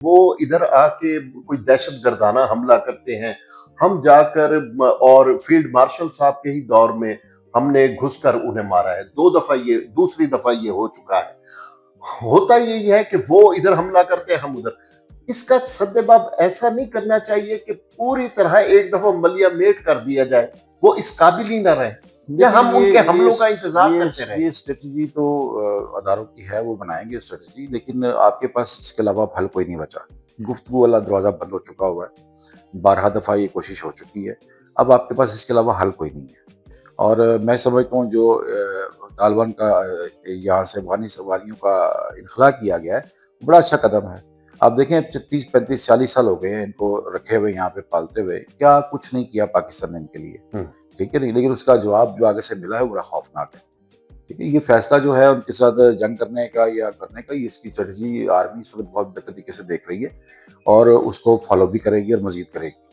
وہ ادھر آ کے کوئی دہشت گردانہ حملہ کرتے ہیں، ہم جا کر اور فیلڈ مارشل صاحب کے ہی دور میں ہم نے گھس کر انہیں مارا ہے، 2 دفعہ یہ دوسری دفعہ یہ ہو چکا ہے۔ ہوتا یہی ہے کہ وہ ادھر حملہ کرتے ہیں، ہم ادھر۔ اس کا سدباب ایسا نہیں کرنا چاہیے کہ پوری طرح ایک دفعہ ملیا میٹ کر دیا جائے، وہ اس قابل ہی نہ رہے، یا دیکھیں ہم ان کے حملوں کا انتظار کرتے رہیں۔ یہ اسٹریٹجی تو اداروں کی ہے، وہ بنائیں گے اسٹریٹجی، لیکن آپ کے پاس اس کے علاوہ حل کوئی نہیں بچا۔ گفتگو والا دروازہ بند ہو چکا ہوا ہے، بارہا دفعہ یہ کوشش ہو چکی ہے، اب آپ کے پاس اس کے علاوہ حل کوئی نہیں ہے۔ اور میں سمجھتا ہوں جو طالبان کا یہاں سے افغانیوں کا انخلا کیا گیا ہے، بڑا اچھا قدم ہے۔ آپ دیکھیں 30 35 40 سال ہو گئے ہیں ان کو رکھے ہوئے، یہاں پہ پالتے ہوئے، کیا کچھ نہیں کیا پاکستان نے ان کے لیے، ہوں۔ ٹھیک ہے نہیں، لیکن اس کا جواب جو آگے سے ملا ہے وہ بڑا خوفناک ہے۔ ٹھیک ہے، یہ فیصلہ جو ہے ان کے ساتھ جنگ کرنے کا یا کرنے کا، یہ اس کی اسٹریٹجی آرمی اس وقت بہت بہتر طریقے سے دیکھ رہی ہے، اور اس کو فالو بھی کرے گی اور مزید کرے گی۔